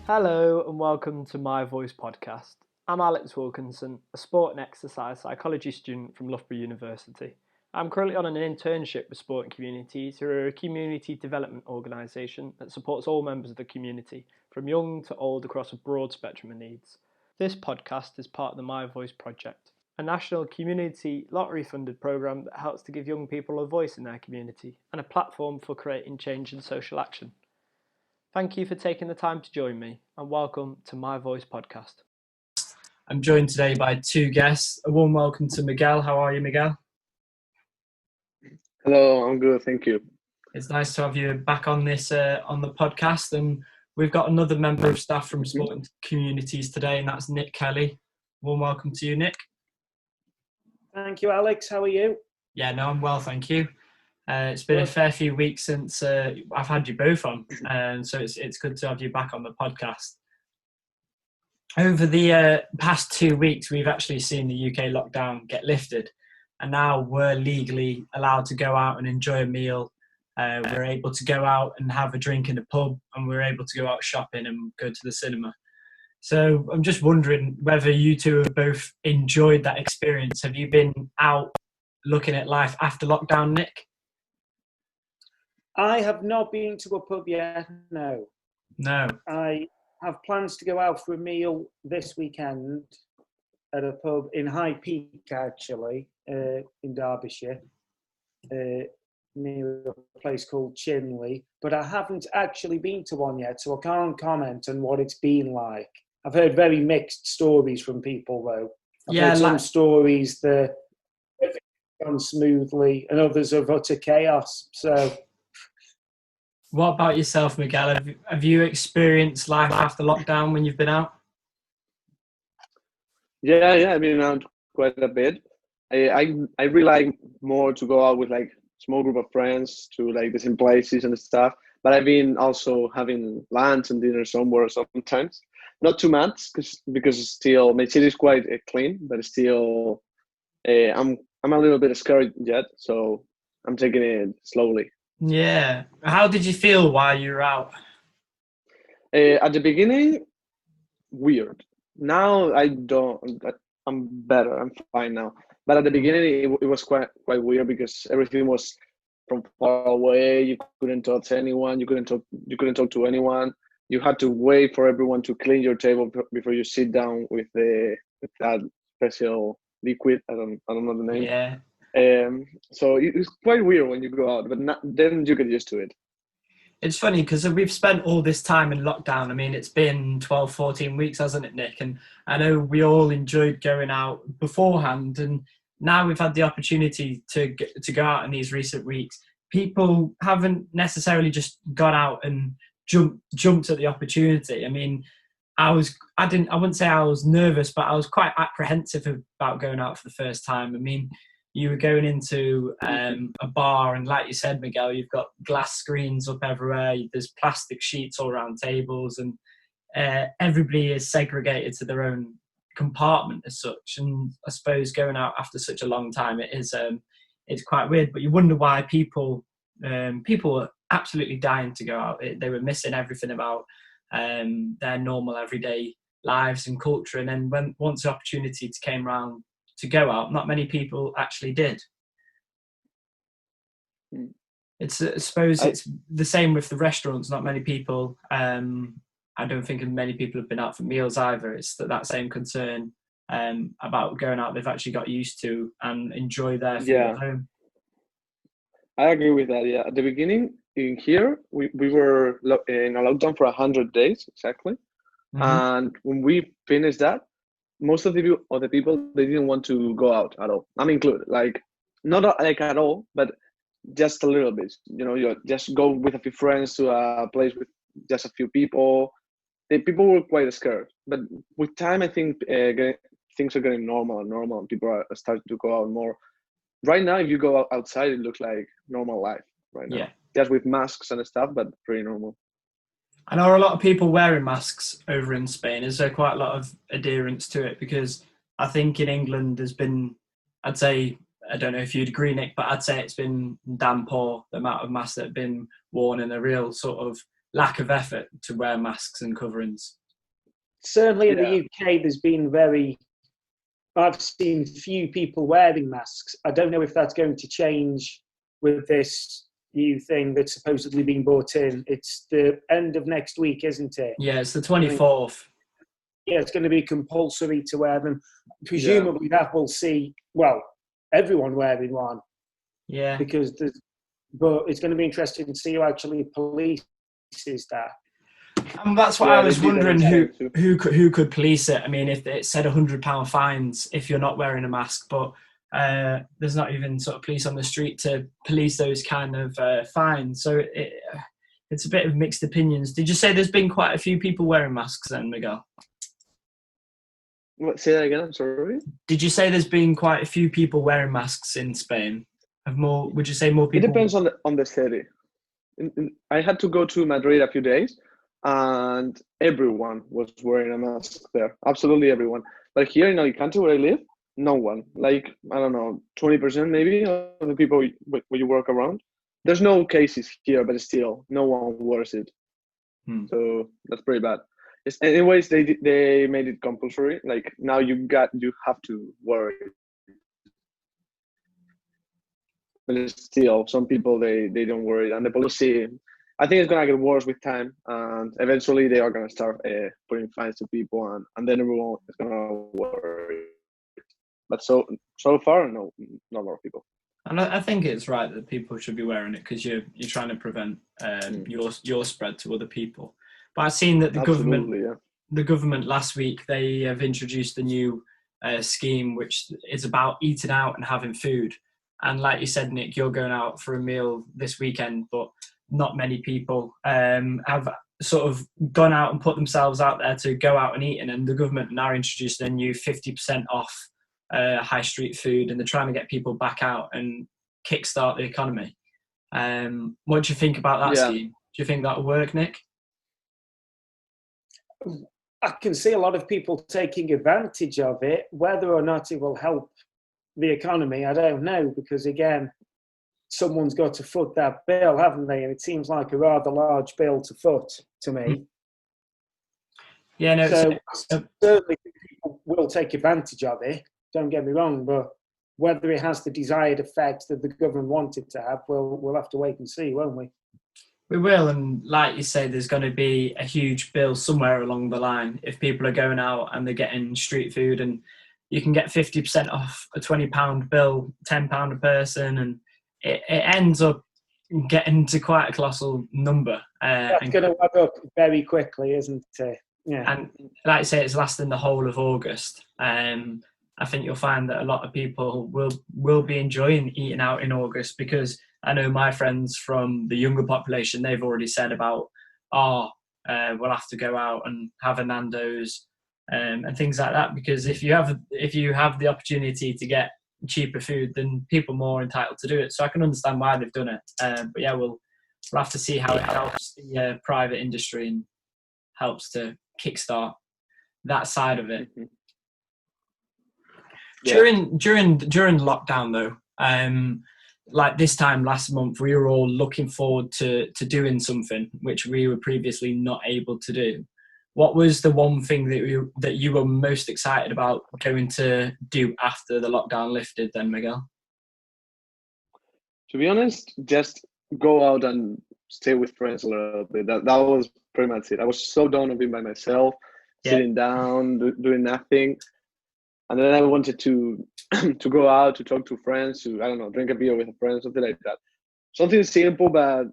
Hello and welcome to My Voice podcast. I'm Alex Wilkinson, a sport and exercise psychology student from Loughborough University. I'm currently on an internship with Sport and Communities, who are a community development organisation that supports all members of the community, from young to old, across a broad spectrum of needs. This podcast is part of the My Voice project, a national community lottery funded programme that helps to give young people a voice in their community and a platform for creating change and social action. Thank you for taking the time to join me, and welcome to My Voice podcast. I'm joined today by two guests. A warm welcome to Miguel. How are you, Miguel? Hello, I'm good, thank you. It's nice to have you back on this on the podcast, and we've got another member of staff from Sport and Communities today, and that's Nick Kelly. Warm welcome to you, Nick. Thank you, Alex. How are you? Yeah, no, I'm well, thank you. It's been a fair few weeks since I've had you both on, and so it's good to have you back on the podcast. Over the past 2 weeks, we've actually seen the UK lockdown get lifted, and now we're legally allowed to go out and enjoy a meal. We're able to go out and have a drink in a pub, and we're able to go out shopping and go to the cinema. So I'm just wondering whether you two have both enjoyed that experience. Have you been out looking at life after lockdown, Nick? I have not been to a pub yet, no. No. I have plans to go out for a meal this weekend at a pub in High Peak, actually, in Derbyshire, near a place called Chinley. But I haven't actually been to one yet, so I can't comment on what it's been like. I've heard very mixed stories from people, though. I've heard some stories that have gone smoothly and others of utter chaos, so... What about yourself, Miguel? Have you experienced life after lockdown when you've been out? Yeah, I've been out quite a bit. I really like more to go out with like small group of friends to like the same places and stuff. But I've been also having lunch and dinner somewhere sometimes. Not too much because still my city is quite clean, but still I'm a little bit scared yet, so I'm taking it slowly. Yeah. How did you feel while you were out? At the beginning, weird. Now I'm better. I'm fine now. But at the beginning, it was quite weird because everything was from far away. You couldn't talk to anyone. You couldn't talk to anyone. You had to wait for everyone to clean your table before you sit down with that special liquid. I don't know the name. Yeah. So it's quite weird when you go out, but then you get used to it. It's funny because we've spent all this time in lockdown. I mean, it's been 12, 14 weeks, hasn't it, Nick? And I know we all enjoyed going out beforehand, and now we've had the opportunity to go out in these recent weeks. People haven't necessarily just gone out and jumped at the opportunity. I mean, I wouldn't say I was nervous, but I was quite apprehensive about going out for the first time. I mean, you were going into a bar, and like you said, Miguel, you've got glass screens up everywhere. There's plastic sheets all around tables, and everybody is segregated to their own compartment as such. And I suppose going out after such a long time, it's quite weird. But you wonder why people were absolutely dying to go out. They were missing everything about their normal everyday lives and culture. And then once the opportunity came around to go out, not many people actually did. I suppose it's the same with the restaurants. Not many people, I don't think many people have been out for meals either. It's that same concern about going out they've actually got used to and enjoy their food at home. I agree with that, yeah. At the beginning, in here, we were in a lockdown for 100 days, exactly. Mm-hmm. And when we finished that, most of the people, they didn't want to go out at all. I'm included, like, not like at all, but just a little bit. You know, you just go with a few friends to a place with just a few people. The people were quite scared. But with time, I think things are getting normal. People are starting to go out more. Right now, if you go outside, it looks like normal life right now. Yeah. Just with masks and stuff, but pretty normal. I know a lot of people wearing masks over in Spain. Is there quite a lot of adherence to it? Because I think in England there's been, I'd say, I don't know if you'd agree, Nick, but I'd say it's been damn poor, the amount of masks that have been worn, and a real sort of lack of effort to wear masks and coverings. Certainly in the UK, I've seen few people wearing masks. I don't know if that's going to change with this new thing that's supposedly being brought in. It's the end of next week, isn't it? Yeah, it's the 24th. Yeah, it's going to be compulsory to wear them. Presumably that will see, well, everyone wearing one. Yeah. But it's going to be interesting to see who actually polices that. And that's what I was wondering, who could police it. I mean, if it said £100 fines if you're not wearing a mask, but there's not even sort of police on the street to police those kind of fines. So it's a bit of mixed opinions. Did you say there's been quite a few people wearing masks then, Miguel? What, say that again, I'm sorry? Did you say there's been quite a few people wearing masks in Spain? Would you say more people? It depends on the city. I had to go to Madrid a few days, and everyone was wearing a mask there. Absolutely everyone. But here in Alicante, where I live, no one. Like, I don't know, 20% maybe of the people where you work around. There's no cases here, but still, no one wears it. So that's pretty bad. Anyways, they made it compulsory. Like, now you have to wear it. But still, some people they don't worry, and the policy. I think it's gonna get worse with time, and eventually they are gonna start putting fines to people, and then everyone is gonna worry. But so far, no, not a lot of people. And I think it's right that people should be wearing it because you're trying to prevent your spread to other people. But I've seen that the government last week, they have introduced a new scheme which is about eating out and having food. And like you said, Nick, you're going out for a meal this weekend, but not many people have sort of gone out and put themselves out there to go out and eat. And the government now introduced a new 50% off high street food, and they're trying to get people back out and kickstart the economy. What do you think about that scheme? Do you think that'll work, Nick? I can see a lot of people taking advantage of it. Whether or not it will help the economy, I don't know, because again, someone's got to foot that bill, haven't they? And it seems like a rather large bill to foot to me. Yeah, no. So certainly people will take advantage of it. Don't get me wrong, but whether it has the desired effect that the government wanted to have, we'll have to wait and see, won't we? We will, and like you say, there's going to be a huge bill somewhere along the line if people are going out and they're getting street food, and you can get 50% off a £20 bill, £10 a person, and it ends up getting to quite a colossal number. That's going to add up very quickly, isn't it? Yeah. And like I say, it's lasting the whole of August. I think you'll find that a lot of people will be enjoying eating out in August, because I know my friends from the younger population, they've already said about, we'll have to go out and have a Nando's and things like that, because if you have the opportunity to get cheaper food, then people are more entitled to do it. So I can understand why they've done it. But yeah, we'll have to see how it helps the private industry and helps to kickstart that side of it. During lockdown though, like this time last month, we were all looking forward to doing something which we were previously not able to do. What was the one thing that you were most excited about going to do after the lockdown lifted then, Miguel? To be honest, just go out and stay with friends a little bit. That was pretty much it. I was so done of being by myself, sitting down, doing nothing. And then I wanted to go out, to talk to friends, to, I don't know, drink a beer with a friend, something like that. Something simple, but,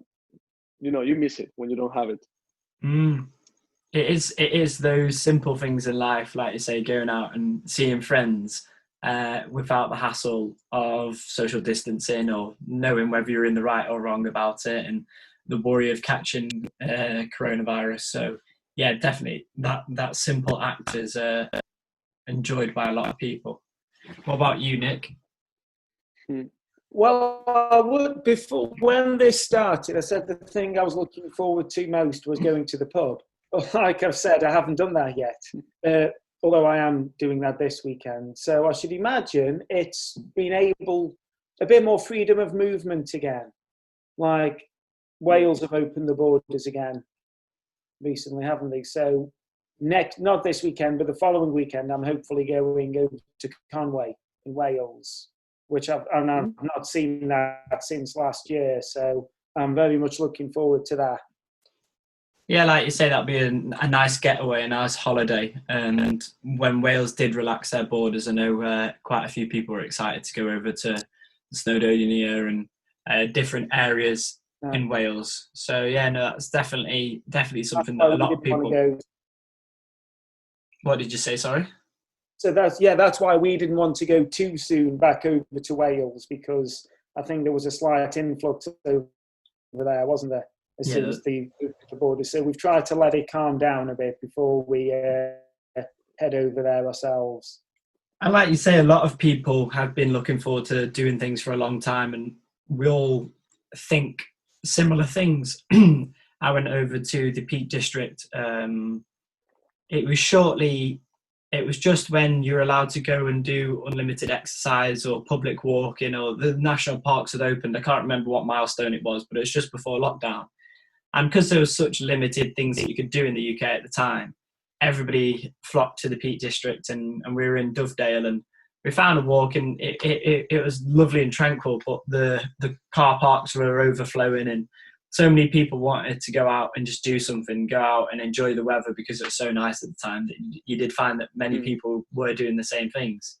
you miss it when you don't have it. It is those simple things in life, like you say, going out and seeing friends without the hassle of social distancing or knowing whether you're in the right or wrong about it, and the worry of catching coronavirus. So, yeah, definitely that simple act is enjoyed by a lot of people. What about you, Nick? Well, I would, before when this started, I said the thing I was looking forward to most was going to the pub. Like I've said, I haven't done that yet, although I am doing that this weekend. So I should imagine it's been a bit more freedom of movement again. Like Wales have opened the borders again. recently, haven't they? So not this weekend, but the following weekend, I'm hopefully going over to Conway in Wales, which I've not seen that since last year. So I'm very much looking forward to that. Yeah, like you say, that'd be a nice getaway, a nice holiday. And when Wales did relax their borders, I know quite a few people were excited to go over to Snowdonia and different areas in Wales. So yeah, no, that's definitely something that a lot of people. What did you say? Sorry. So that's why we didn't want to go too soon back over to Wales, because I think there was a slight influx over there, wasn't there? As soon as the border. So we've tried to let it calm down a bit before we head over there ourselves. And like you say, a lot of people have been looking forward to doing things for a long time, and we all think similar things. I went over to the Peak District. It was just when you're allowed to go and do unlimited exercise or public walking, or the national parks had opened. I can't remember what milestone it was, but it was just before lockdown. And because there was such limited things that you could do in the UK at the time, everybody flocked to the Peak District, and we were in Dovedale, and we found a walk, and it was lovely and tranquil, but the car parks were overflowing, and so many people wanted to go out and just do something, go out and enjoy the weather, because it was so nice at the time that you did find that many people were doing the same things.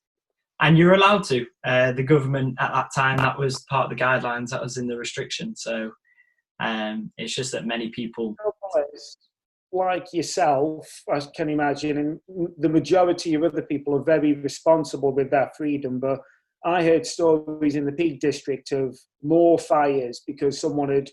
And you're allowed to. The government at that time, that was part of the guidelines, that was in the restriction. So it's just that many people... Like yourself, I can imagine, and the majority of other people are very responsible with their freedom, but I heard stories in the Peak District of more fires because someone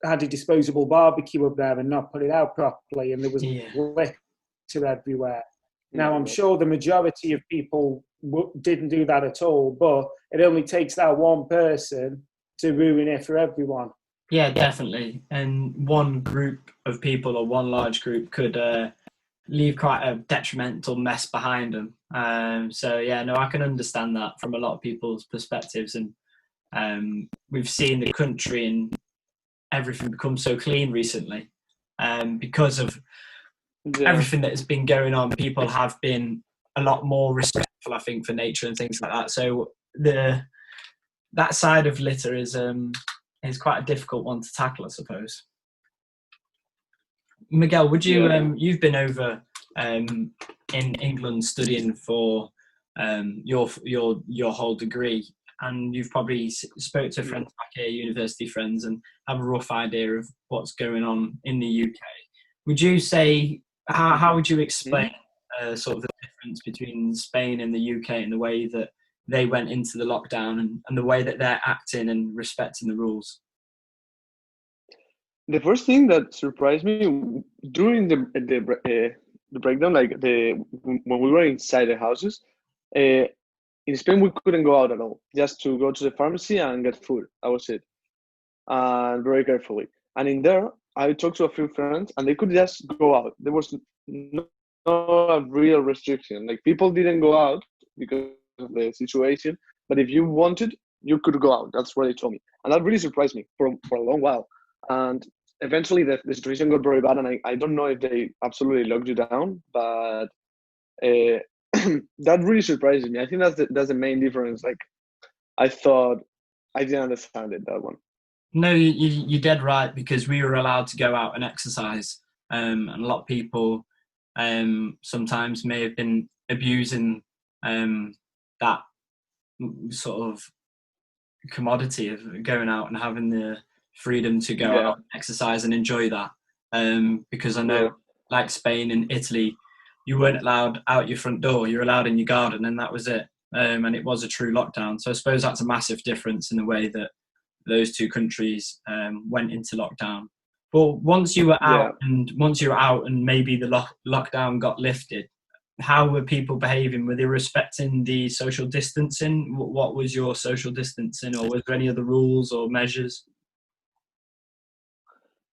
had a disposable barbecue up there and not put it out properly, and there was litter everywhere. Now, I'm sure the majority of people didn't do that at all, but it only takes that one person to ruin it for everyone. Yeah, definitely. And one group of people, or one large group, could leave quite a detrimental mess behind them. So yeah, no, I can understand that from a lot of people's perspectives. And we've seen the country and everything become so clean recently, because of everything that has been going on. People have been a lot more respectful, I think, for nature and things like that. So that side of litter is quite a difficult one to tackle, I suppose. Miguel, would you you've been over in England studying for your whole degree, and you've probably spoke to friends back here, university friends, and have a rough idea of what's going on in the UK. Would you say, how would you explain sort of the difference between Spain and the UK and the way that they went into the lockdown and the way that they're acting and respecting the rules? The first thing that surprised me during the breakdown, when we were inside the houses, in Spain we couldn't go out at all, just to go to the pharmacy and get food. That was it, and very carefully. And in there, I talked to a few friends, and they could just go out. There was no real restriction. Like, people didn't go out because of the situation, but if you wanted, you could go out. That's what they told me, and that really surprised me for a long while. And eventually the situation got very bad, and I don't know if they absolutely locked you down, but that really surprised me. I think that's the main difference. Like, I thought I didn't understand it, that one. No, you're dead right, because we were allowed to go out and exercise, and a lot of people sometimes may have been abusing that sort of commodity of going out and having the freedom to go out and exercise and enjoy that, because I know, like Spain and Italy, you weren't allowed out your front door, you're allowed in your garden, and that was it. And it was a true lockdown. So I suppose that's a massive difference in the way that those two countries went into lockdown. But once you were out, and maybe the lockdown got lifted, how were people behaving? Were they respecting the social distancing? What was your social distancing, or was there any other rules or measures?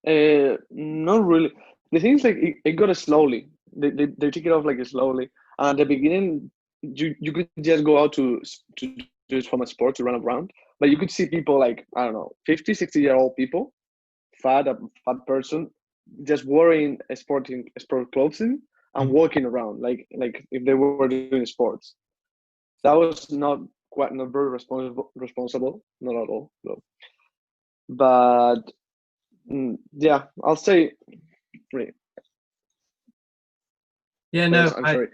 Not really. The thing is, like, it got slowly. They took it off like slowly. And at the beginning, you could just go out to do from a sport, to run around, but you could see people like, I don't know, 50, 60-year-old people, fat person, just wearing sport clothing and walking around like if they were doing sports. That was not very responsible, not at all. No. But yeah, I'll say. Yeah, no, I'm sorry.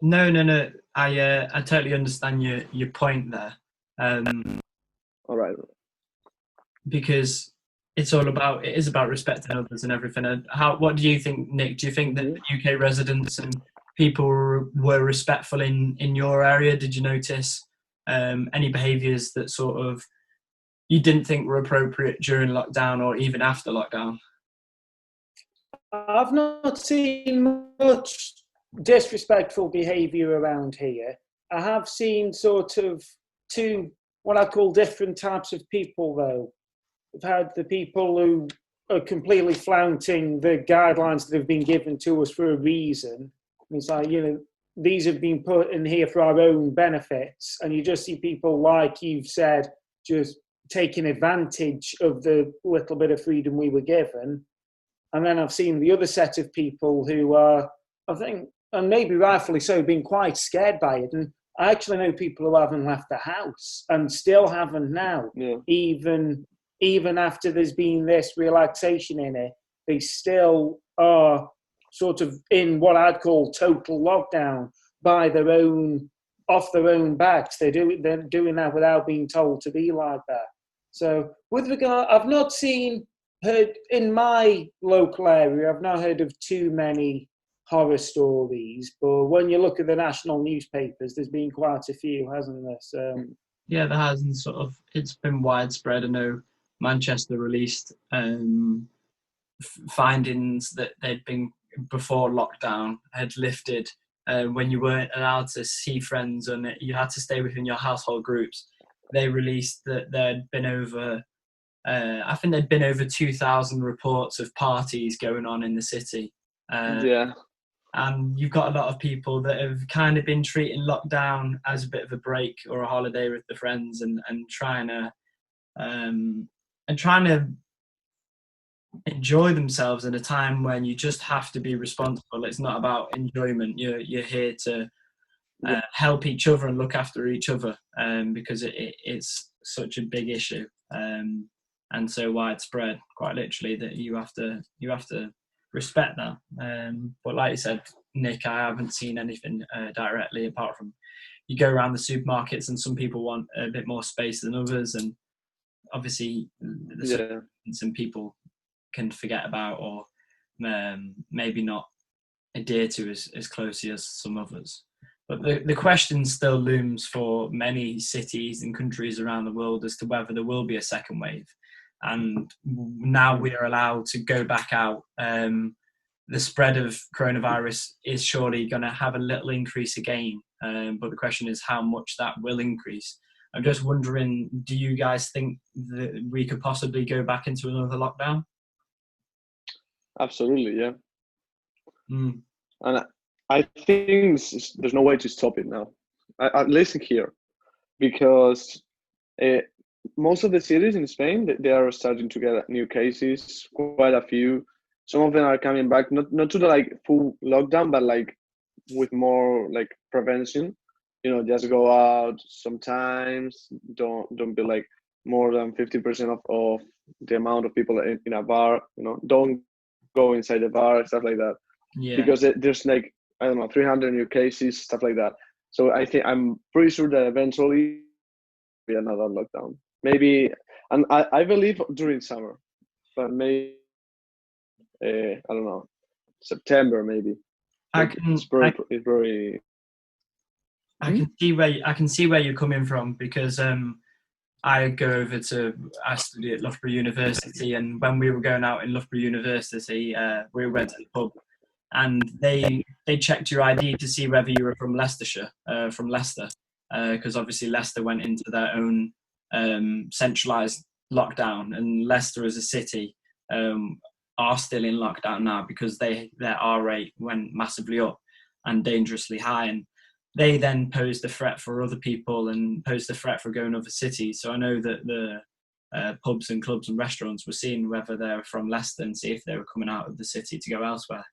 No. I totally understand your point there. All right. Because it is about respecting others and everything. And what do you think, Nick? Do you think that UK residents and people were respectful in your area? Did you notice any behaviours that sort of you didn't think were appropriate during lockdown or even after lockdown? I've not seen much disrespectful behaviour around here. I have seen sort of two, what I call different types of people, though. We've had the people who are completely flouting the guidelines that have been given to us for a reason. It's like, these have been put in here for our own benefits. And you just see people, like you've said, just taking advantage of the little bit of freedom we were given. And then I've seen the other set of people who are, I think, and maybe rightfully so, being quite scared by it. And I actually know people who haven't left the house and still haven't now, even after there's been this relaxation in it. They still are sort of in what I'd call total lockdown off their own backs. They're doing that without being told to be like that. So with regard, I've not heard in my local area, I've not heard of too many horror stories, but when you look at the national newspapers, there's been quite a few, hasn't there? So yeah, there has, and sort of it's been widespread. I know Manchester released findings that they'd been before lockdown had lifted when you weren't allowed to see friends and you had to stay within your household groups. They released that there'd been over I think there'd been over 2,000 reports of parties going on in the city. And you've got a lot of people that have kind of been treating lockdown as a bit of a break or a holiday with the friends and trying to enjoy themselves in a time when you just have to be responsible. It's not about enjoyment. You're here to help each other and look after each other because it's such a big issue and so widespread, quite literally, that you have to respect that. But like you said, Nick, I haven't seen anything directly apart from you go around the supermarkets and some people want a bit more space than others, and obviously some people can forget about or maybe not adhere to as closely as some others. But the question still looms for many cities and countries around the world as to whether there will be a second wave. And now we are allowed to go back out. The spread of coronavirus is surely going to have a little increase again. But the question is how much that will increase. I'm just wondering, do you guys think that we could possibly go back into another lockdown? Absolutely, yeah. And I think there's no way to stop it now, at least here, because most of the cities in Spain, they are starting to get new cases, quite a few. Some of them are coming back, not to the full lockdown, but with more prevention. Just go out sometimes. Don't be more than 50% of the amount of people in a bar. Don't go inside the bar, stuff like that. Yeah. Because there's 300 new cases, stuff like that. So I'm pretty sure that eventually be another lockdown. Maybe, and I believe during summer, but maybe I don't know, September maybe. I can see where you're coming from because I study at Loughborough University, and when we were going out in Loughborough University, we went to the pub, and they checked your ID to see whether you were from Leicestershire, from Leicester, because obviously Leicester went into their own centralised lockdown, and Leicester as a city are still in lockdown now because their R rate went massively up and dangerously high, and they then posed a threat for other people and posed a threat for going to other cities. So I know that pubs and clubs and restaurants were seeing whether they're from Leicester and see if they were coming out of the city to go elsewhere.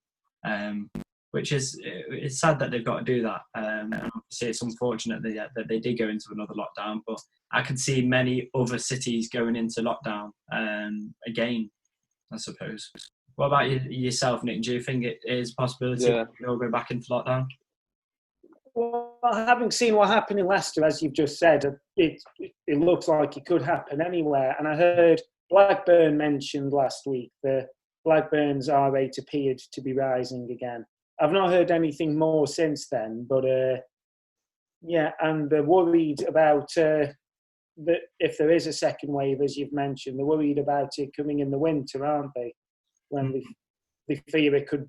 Which is, it's sad that they've got to do that. And obviously it's unfortunate that they did go into another lockdown, but I could see many other cities going into lockdown again, I suppose. What about yourself, Nick? Do you think it is a possibility they'll go back into lockdown? Well, having seen what happened in Leicester, as you've just said, it looks like it could happen anywhere. And I heard Blackburn mentioned last week that Blackburn's R rate appeared to be rising again. I've not heard anything more since then, but and they're worried about if there is a second wave, as you've mentioned, they're worried about it coming in the winter, aren't they? When they fear it could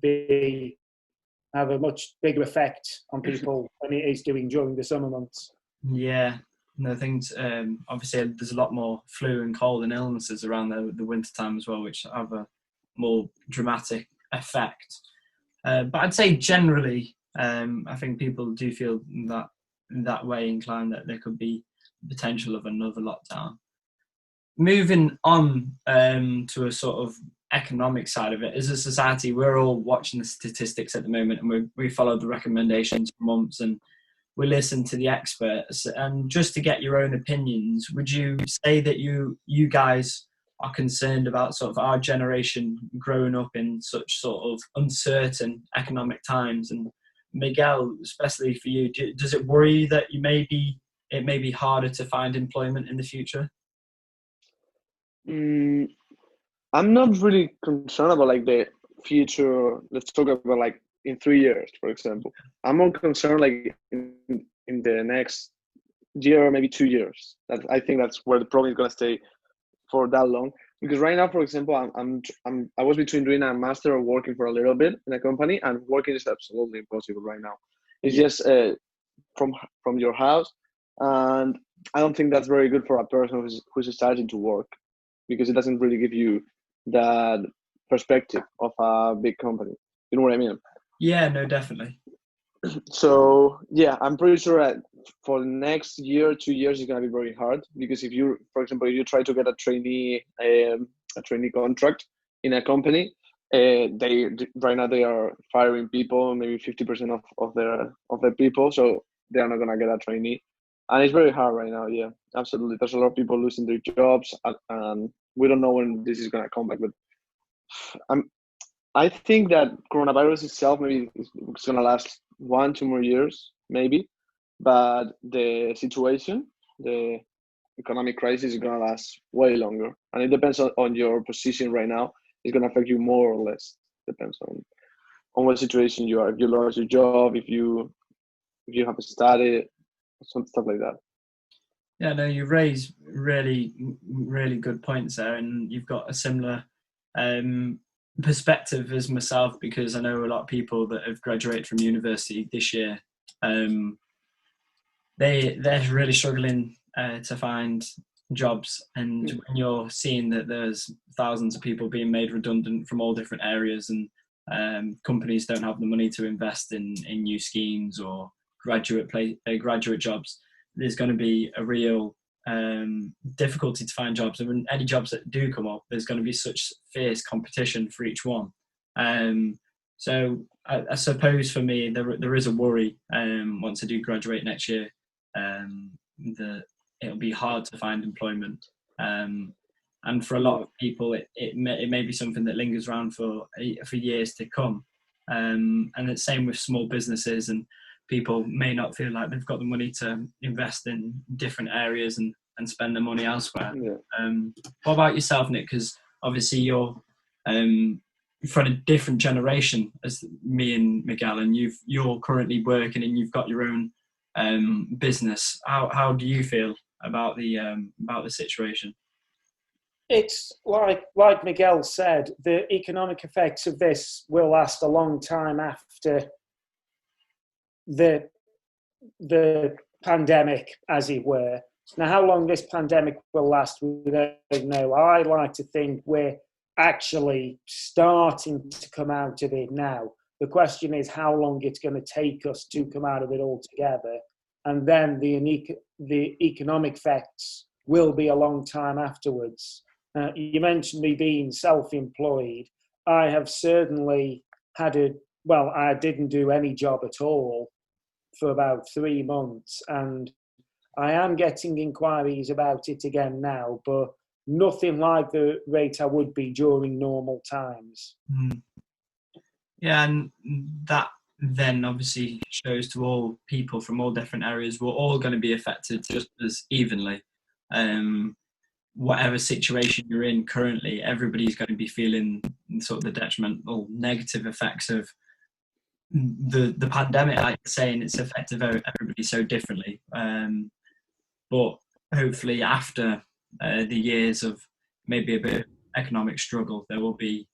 have a much bigger effect on people than it is doing during the summer months. Yeah, no, things. Obviously, there's a lot more flu and cold and illnesses around the winter time as well, which have a more dramatic effect. But I'd say generally, I think people do feel that way inclined that there could be potential of another lockdown. Moving on to a sort of economic side of it, as a society, we're all watching the statistics at the moment, and we follow the recommendations for months, and we listen to the experts. And just to get your own opinions, would you say that you guys are concerned about sort of our generation growing up in such sort of uncertain economic times? And Miguel, especially for you, does it worry you that it may be harder to find employment in the future? I'm not really concerned about like the future. Let's talk about like in 3 years, for example. I'm more concerned like in the next year or maybe 2 years. I think that's where the problem is going to stay for that long. Because right now, for example, I was between doing a master or working for a little bit in a company, and working is absolutely impossible right now. It's just from your house, and I don't think that's very good for a person who's starting to work, because it doesn't really give you that perspective of a big company. You know what I mean? Yeah, no, definitely. So yeah, I'm pretty sure that for the next year, 2 years, it's gonna be very hard, because if you, for example, you try to get a trainee contract in a company, they right now they are firing people, maybe 50% of their people, so they are not gonna get a trainee, and it's very hard right now. Yeah, absolutely. There's a lot of people losing their jobs, and we don't know when this is gonna come back. But I think that coronavirus itself maybe it's gonna last 1-2 more years, maybe, but the situation, the economic crisis, is gonna last way longer, and it depends on your position right now. It's gonna affect you more or less. Depends on what situation you are. If you lost your job, if you have a study, some stuff like that. Yeah, no, you raise really, really good points there, and you've got a similar perspective as myself, because I know a lot of people that have graduated from university this year. They're really struggling to find jobs, and when you're seeing that there's thousands of people being made redundant from all different areas, and companies don't have the money to invest in new schemes or graduate jobs, there's going to be a real difficulty to find jobs. And any jobs that do come up, there's going to be such fierce competition for each one. So I suppose for me, there is a worry once I do graduate next year, that it'll be hard to find employment. And for a lot of people, it may be something that lingers around for years to come. And it's same with small businesses, and people may not feel like they've got the money to invest in different areas and spend their money elsewhere. Yeah. What about yourself, Nick? Because obviously you're from a different generation as me and Miguel, and you're currently working and you've got your own business. How do you feel about the situation? It's like Miguel said, the economic effects of this will last a long time after the pandemic, as it were. Now, how long this pandemic will last, we don't know. I like to think we're actually starting to come out of it now. The question is how long it's going to take us to come out of it altogether, and then the economic effects will be a long time afterwards. You mentioned me being self-employed. I have certainly had I didn't do any job at all for about 3 months, and I am getting inquiries about it again now, but nothing like the rate I would be during normal times. Yeah, and that then obviously shows to all people from all different areas, we're all going to be affected just as evenly. Whatever situation you're in currently, everybody's going to be feeling sort of the detrimental negative effects of the pandemic. Like you're saying, it's affected everybody so differently. But hopefully after the years of maybe a bit of economic struggle, there will be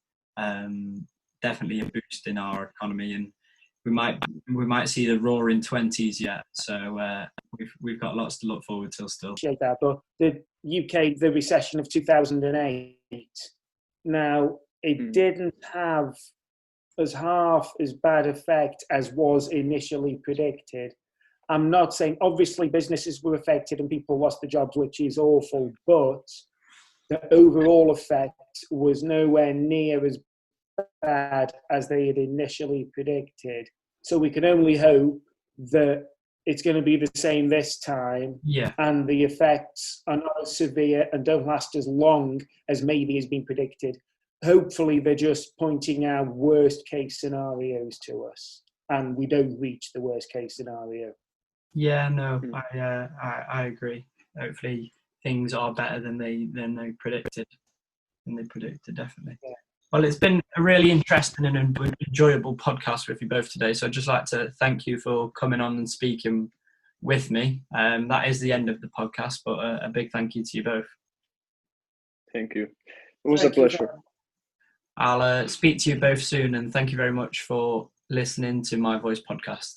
definitely a boost in our economy, and we might see the roaring 20s yet. So we've got lots to look forward to still. Appreciate that, but the UK, the recession of 2008. Now it didn't have half as bad effect as was initially predicted. I'm not saying, obviously businesses were affected and people lost their jobs, which is awful, but the overall effect was nowhere near as bad as they had initially predicted. So we can only hope that it's going to be the same this time, and the effects are not as severe and don't last as long as maybe has been predicted. Hopefully they're just pointing out worst case scenarios to us, and we don't reach the worst case scenario. Yeah, no, I agree. Hopefully things are better than they predicted. Definitely. Yeah. Well, it's been a really interesting and enjoyable podcast with you both today. So I'd just like to thank you for coming on and speaking with me. That is the end of the podcast, but a big thank you to you both. Thank you. It was a pleasure. I'll speak to you both soon, and thank you very much for listening to My Voice podcast.